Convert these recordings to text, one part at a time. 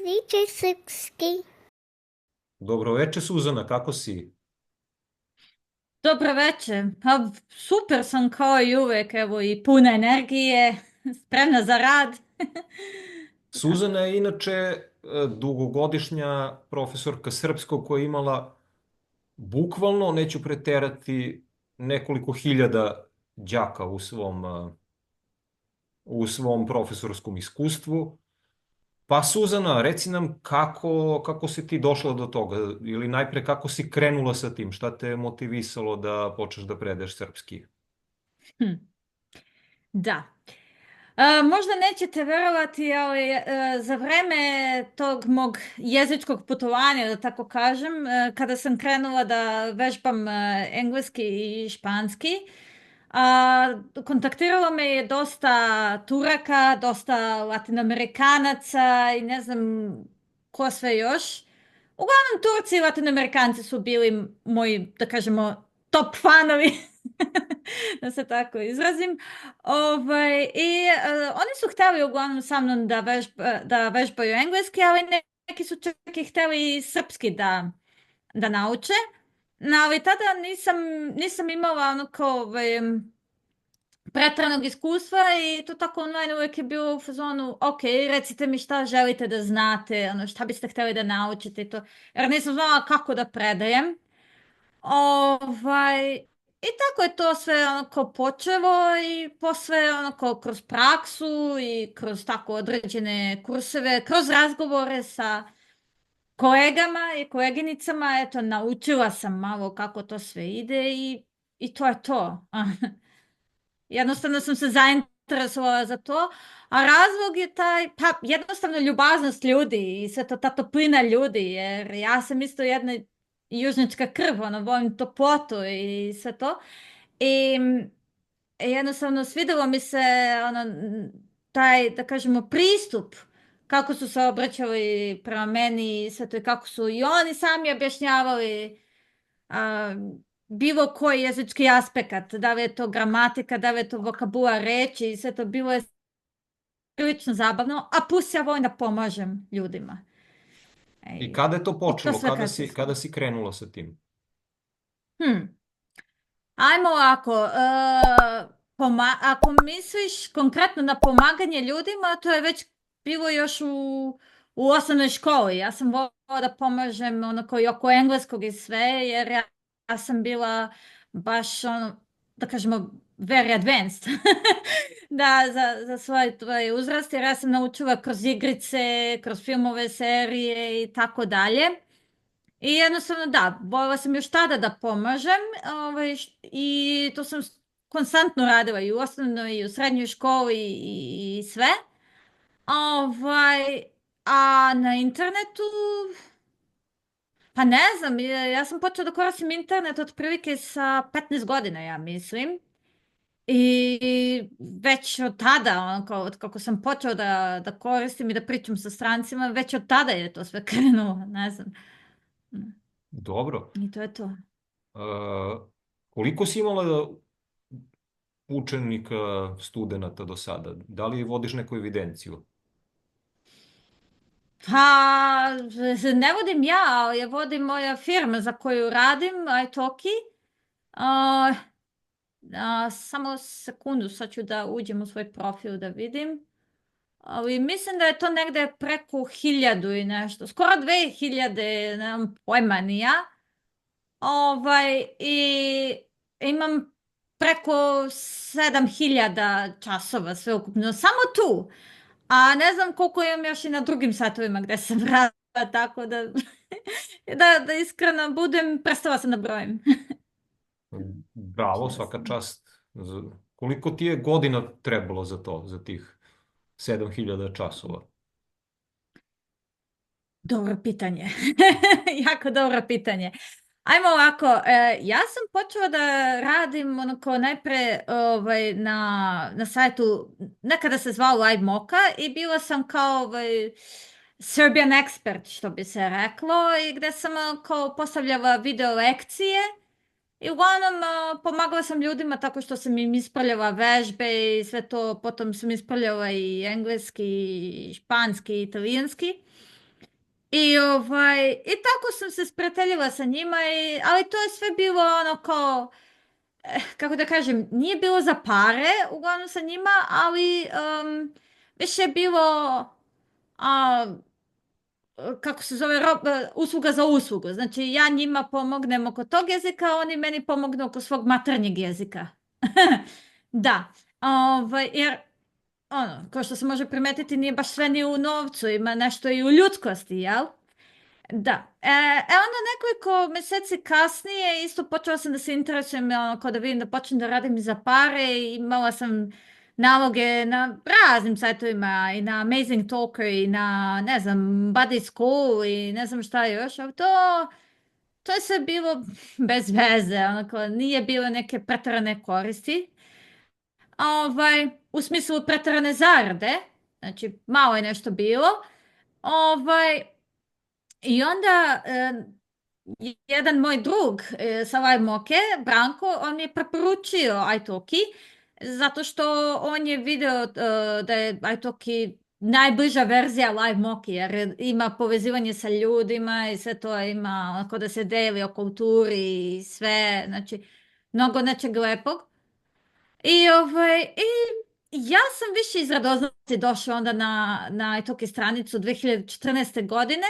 Pričaj srpski. Dobro večer, Suzana, kako si? Dobro večer. Pa super sam kao i uvek, evo i puna energije, spremna za rad. Da. Suzana je inače dugogodišnja profesorka srpskog koja je imala bukvalno, neću preterati, nekoliko hiljada đaka u svom profesorskom iskustvu. Pa Suzana, reci nam kako si ti došla do toga ili najpre kako si krenula sa tim, šta te je motivisalo da počneš da predeš srpski? Hm. Da. Možda nećete verovati, ali za vreme tog mog jezičkog putovanja, da tako kažem, kada sam krenula da vežbam engleski i španski, kontaktiralo me je dosta Turaka, dosta Latinoamerikanaca i ne znam ko sve još. Uglavnom Turci i Latinoamerikanci su bili moji, da kažemo, top fanovi, da se tako izrazim. Oni su htjeli uglavnom sa mnom da vežbaju engleski, ali neki su čak i htjeli i srpski da nauče. No, ali tada nisam imala onako pretranog iskustva i to tako online uvijek je bilo u fazonu, ok, recite mi šta želite da znate, ono, šta biste htjeli da naučite i to, jer nisam znala kako da predajem. Ovaj, I tako je to sve onako počelo i posve onako kroz praksu i kroz tako određene kurseve, kroz razgovore sa kolegama i koleginicama, eto, naučila sam malo kako to sve ide i to je to. Jednostavno sam se zainteresovala za to, a razlog je taj, pa jednostavno ljubaznost ljudi i sve to, ta toplina ljudi, jer ja sam isto jedna južnjačka krv, ono, volim toplotu i sve to. I jednostavno svidjelo mi se ono, taj, da kažemo, pristup kako su se obraćali prema meni i sve to i kako su i oni sami objašnjavali a, bilo koji jezički aspekt, da li je to gramatika, da li je to vokabular reči i sve to bilo je prilično zabavno, a plus ja volim da pomažem ljudima. I kada je to I to počelo? sve Kada si krenula sa tim? Hmm. Ajmo ovako, ako misliš konkretno na pomaganje ljudima, to je već bilo još u osnovnoj školi. Ja sam voljela da pomažem onako i oko engleskog i sve, jer ja sam bila baš ono, da kažemo, very advanced da, za svoj uzrast, jer ja sam naučila kroz igrice, kroz filmove, serije i tako dalje. I jednostavno da, voljela sam još tada da pomažem i to sam konstantno radila i u osnovnoj i u srednjoj školi i sve. Ovaj, a na internetu, pa ne znam, ja sam počela da koristim internet otprilike sa 15 godina, ja mislim. I već od tada, onako, od kako sam počela da koristim i da pričam sa strancima, već od tada je to sve krenulo, ne znam. Dobro. I to je to. Koliko si imala učenika, studenata do sada? Da li vodiš neku evidenciju? Pa, ne vodim ja, ali je vodim moja firma za koju radim, italki. A, samo sekundu, sad ću da uđem u svoj profil da vidim. Ali mislim da je to negde preko 1000 i nešto. Skoro 2000, nemam pojma ni ja. I imam preko 7000 časova sveukupno. Samo tu. A ne znam koliko imam još i na drugim satovima gde sam radila, tako da, da iskreno budem, prestala sam da brojim. Bravo, svaka čast. Koliko ti je godina trebalo za to, za tih 7000 časova? Dobro pitanje. Jako dobro pitanje. Ajmo ovako, ja sam počela da radim onako najpre na sajtu, nekada se zvao Live Moka i bila sam kao Serbian expert, što bi se reklo, i gde sam kao postavljala video lekcije i uglavnom pomagala sam ljudima tako što sam im ispravljala vežbe i sve to, potom sam ispravljala i engleski, i španski, i italijanski. I tako sam se sprijateljila sa njima, ali to je sve bilo ono kao, kako da kažem, nije bilo za pare uglavnom sa njima, ali više je bilo, a, kako se zove, usluga za uslugu. Znači ja njima pomognem oko tog jezika, a oni meni pomognu oko svog maternjeg jezika. Da, jer ono, kao što se može primetiti, nije baš sve ni u novcu, ima nešto i u ljudskosti, jel? Da. Onda nekoliko mjeseci kasnije isto počela sam da se interesujem, ono, kao da vidim da počnem da radim za pare i imala sam naloge na raznim sajtovima i na Amazing Talker i na, ne znam, Buddy School i ne znam šta još, ali to je sve bilo bez veze, onako, nije bilo neke pretjerane koristi. U smislu pretjerane zarade, znači malo je nešto bilo. Ovaj, I onda jedan moj drug sa Live Moke, Branko, on mi je preporučio Italki zato što on je video da je Italki najbliža verzija Live Moke jer ima povezivanje sa ljudima i sve to ima onako da se deli o kulturi i sve, znači mnogo nečeg lepog. I ja sam više iz radoznalosti došla onda na Italki stranicu 2014. godine.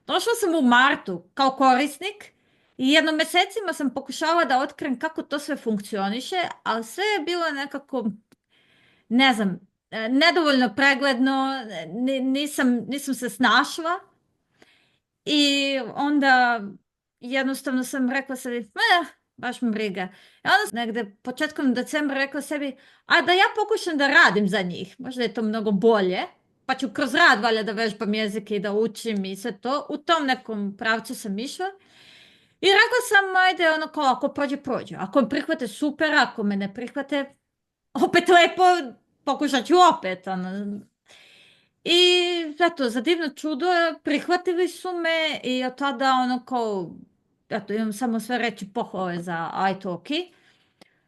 Došla sam u martu kao korisnik i jedno mjesecima sam pokušala da otkrijem kako to sve funkcioniše, ali sve je bilo nekako, ne znam, nedovoljno pregledno, nisam se snašla i onda jednostavno sam rekla sebi, baš me briga. I onda sam negdje početkom decembra rekla sebi, a da ja pokušam da radim za njih, možda je to mnogo bolje. Pa ću kroz rad valjda da vežbam jezike i da učim i sve to. U tom nekom pravcu sam išla. I rekla sam, ajde, ono kao, ako prođe, prođe. Ako me prihvate, super, ako me ne prihvate, opet lepo, pokušat ću opet. Ono. I eto, za divno čudo, prihvatili su me i od tada ono kao, eto, imam samo sve reći pohvale za italki.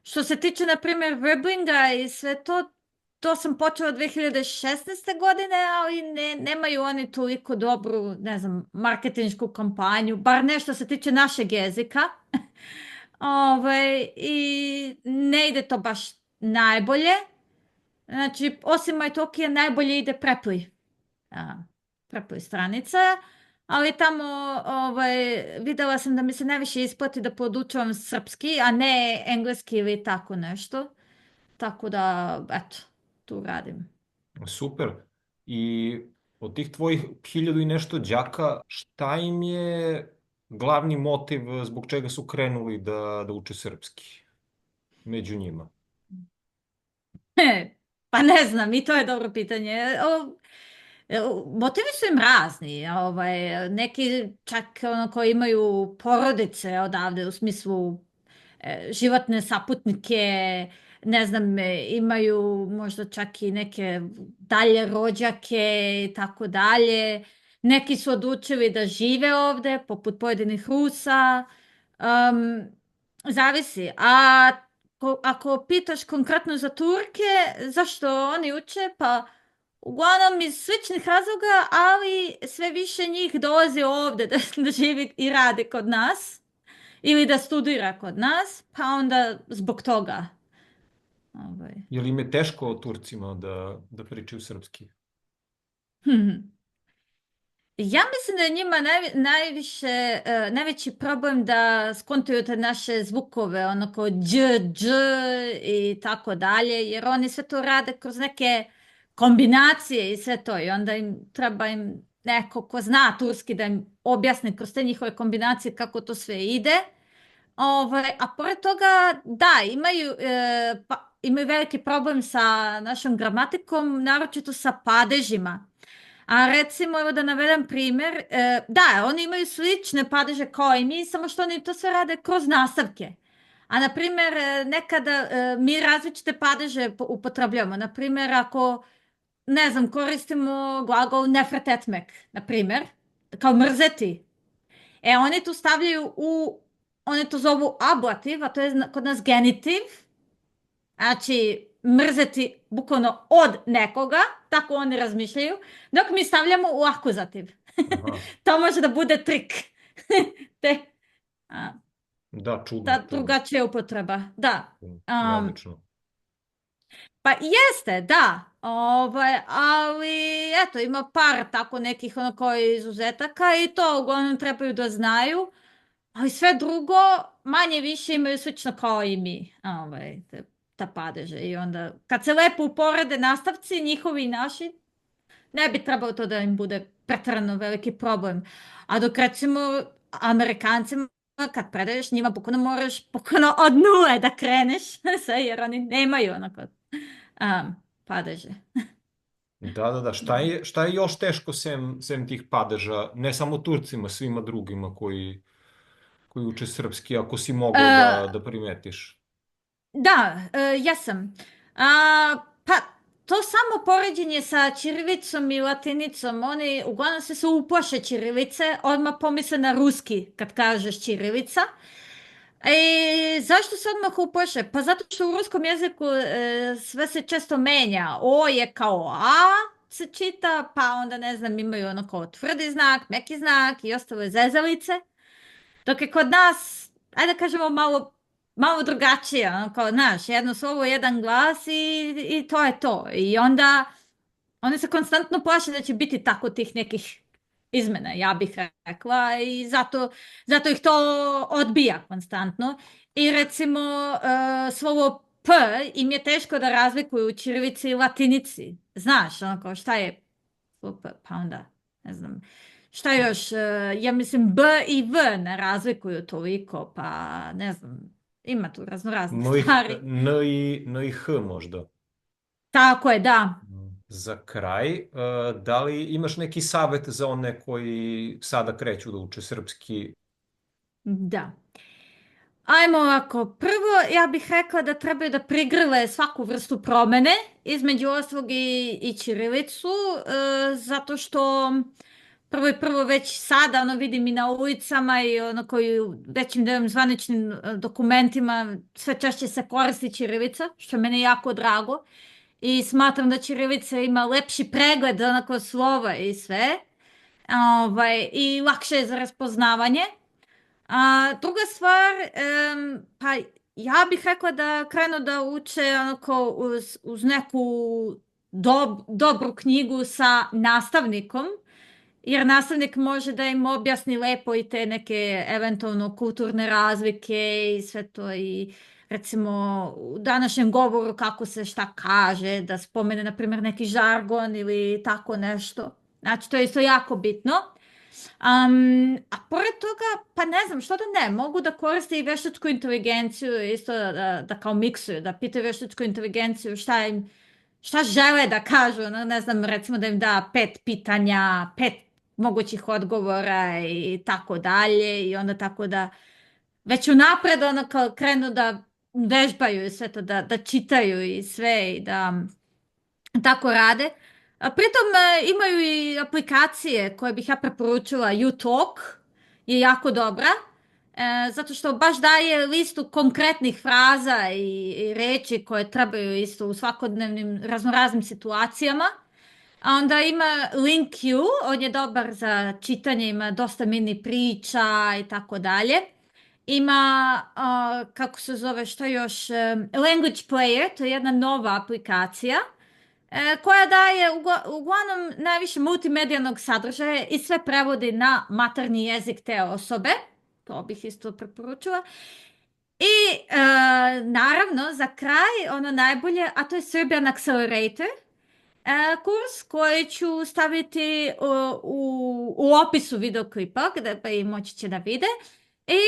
Što se tiče, na primjer, Weblinga i sve to, to sam počela 2016. godine, ali nemaju oni toliko dobru, ne znam, marketinšku kampanju, bar nešto se tiče našeg jezika. I ne ide to baš najbolje. Znači, osim Italkija najbolje ide Preply. Preply stranica. Ali tamo vidjela sam da mi se najviše isplati da podučavam srpski, a ne engleski ili tako nešto. Tako da, eto, tu radim. Super. I od tih tvojih 1000 i nešto đaka, šta im je glavni motiv zbog čega su krenuli da uče srpski među njima? Pa ne znam, i to je dobro pitanje. Motivi su im razni. Neki čak ono, koji imaju porodice odavde, u smislu životne saputnike, ne znam, imaju možda čak i neke dalje rođake i tako dalje. Neki su odlučili da žive ovde, poput pojedinih Rusa. Zavisi. A ako pitaš konkretno za Turke, zašto oni uče? Pa uglavnom iz sličnih razloga, ali sve više njih dolazi ovde da živi i radi kod nas ili da studira kod nas, pa onda zbog toga. Je li im je teško Turcima da pričaju srpski? Ja mislim da je njima najveći problem da skontuju te naše zvukove, ono kao dž, dž i tako dalje, jer oni sve to rade kroz neke kombinacije i sve to i onda treba im neko ko zna turski da im objasni kroz te njihove kombinacije kako to sve ide. A pored toga, da, imaju veliki problem sa našom gramatikom, naročito sa padežima. A recimo, evo da navedem primjer, da, oni imaju slične padeže kao i mi, samo što oni to sve rade kroz nastavke. A na primjer, nekada mi različite padeže upotrebljamo. Na primjer, ako, ne znam, koristimo glagol nefret etmek, na primjer, kao mrzeti. Oni tu stavljaju oni to zovu ablativ, a to je kod nas genitiv. Znači, mrzeti bukvalno od nekoga, tako oni razmišljaju, dok mi stavljamo u akuzativ. Aha. To može da bude trik. Te, a, Da, čudno ta to. drugačija upotreba. Da. Neobično. Pa jeste, da. Ali eto, ima par tako nekih onako izuzetaka i to uglavnom trebaju da znaju. Ali sve drugo, manje više imaju slično kao i mi. Ta padeže. I onda, kad se lepo uporede nastavci, njihovi i naši, ne bi trebalo to da im bude pretrano veliki problem. A dok recimo Amerikancima kad predaješ njima bukvalno moraš bukvalno od nule da kreneš sve jer oni nemaju onako padeže. Da. Šta je još teško sem tih padeža? Ne samo Turcima, svima drugima koji uče srpski, ako si mogao E, da primetiš. da, jesam. Pa to samo poređenje sa ćirilicom i latinicom, oni uglavnom se uplaše ćirilice, odmah pomisle na ruski kad kažeš ćirilica. Zašto se odmah uplaše? Pa zato što u ruskom jeziku sve se često menja. O je kao A se čita, pa onda ne znam, imaju ono kao tvrdi znak, meki znak i ostale zezalice. Dok je kod nas, ajde da kažemo malo drugačije, ono kao, znaš, jedno slovo, jedan glas i to je to. I onda oni se konstantno plaše da će biti tako tih nekih izmena, ja bih rekla, i zato ih to odbija konstantno. I recimo, slovo P im je teško da razlikuju u ćirilici i latinici. Znaš, ono kao šta je slovo P, pa onda, ne znam, šta još, ja mislim B i V ne razlikuju toliko, pa ne znam, ima tu raznoraznih stvari. N i H možda. Tako je, da. Za kraj, da li imaš neki savet za one koji sada kreću da uče srpski? Da. Ajmo ovako, prvo ja bih rekla da trebaju da prigrle svaku vrstu promene, između ostalog i ćirilicu, zato što prvo već sada ono vidim i na ulicama i ono koji u većim delom zvaničnim dokumentima sve češće se koristi ćirilica, što je meni jako drago i smatram da ćirilica ima lepši pregled onako slova i sve, i lakše je za raspoznavanje. A druga stvar, pa ja bih rekla da krenu da uče onako uz neku dobru knjigu sa nastavnikom, jer nastavnik može da im objasni lepo i te neke eventualno kulturne razlike i sve to i recimo u današnjem govoru kako se šta kaže, da spomene na primjer neki žargon ili tako nešto. Znači to je isto jako bitno. A pored toga, pa ne znam, što da ne, mogu da koriste i veštačku inteligenciju, isto da kao miksuju, da pitaju veštačku inteligenciju šta žele da kažu, ne znam, recimo da im da 5 pitanja, 5 mogućih odgovora i tako dalje i onda tako da već unapred ono kao krenu da vežbaju i sve to, da čitaju i sve i da tako rade. A pritom imaju i aplikacije koje bih ja preporučila. YouTalk je jako dobra, zato što baš daje listu konkretnih fraza i reči koje trebaju isto u svakodnevnim raznoraznim situacijama. A onda ima LinkU, on je dobar za čitanje, ima dosta mini priča i tako dalje. Ima, kako se zove, što još, Language Player, to je jedna nova aplikacija koja daje uglavnom najviše multimedijalnog sadržaja i sve prevodi na maternji jezik te osobe. To bih isto preporučila. I naravno za kraj ono najbolje, a to je Serbian Accelerator kurs koji ću staviti u opisu videoklipa gdje pa i moći će da vide. I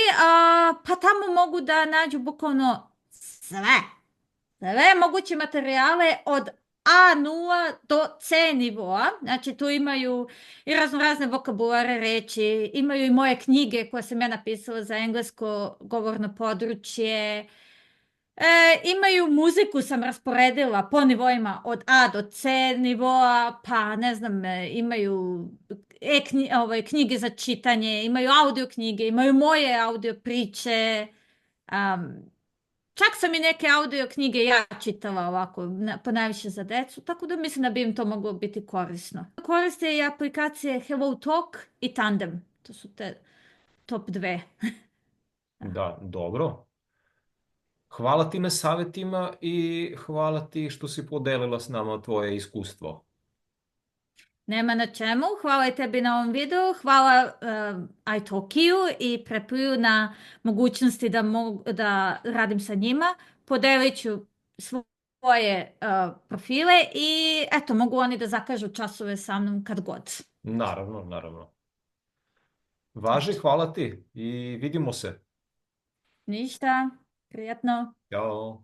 pa tamo mogu da nađu bukvalno sve moguće materijale od A0 do C nivoa. Znači tu imaju i raznorazne vokabulare reči, imaju i moje knjige koje sam ja napisala za englesko govorno područje. Imaju muziku sam rasporedila po nivoima od A do C nivoa, pa ne znam, imaju knjige za čitanje, imaju audio knjige, imaju moje audio priče. Čak sam i neke audio knjige ja čitala ovako, ponajviše za decu, tako da mislim da bi im to moglo biti korisno. Koriste i aplikacije Hello Talk i Tandem. To su te top dve. Da, dobro. Hvala ti na savjetima i hvala ti što si podelila s nama tvoje iskustvo. Nema na čemu. Hvala i tebi na ovom videu. Hvala italki i Prepiju na mogućnosti da radim sa njima. Podelit ću svoje profile i eto, mogu oni da zakažu časove sa mnom kad god. Naravno, naravno. Važi, hvala ti i vidimo se. Ništa. Prijetno. Ćao.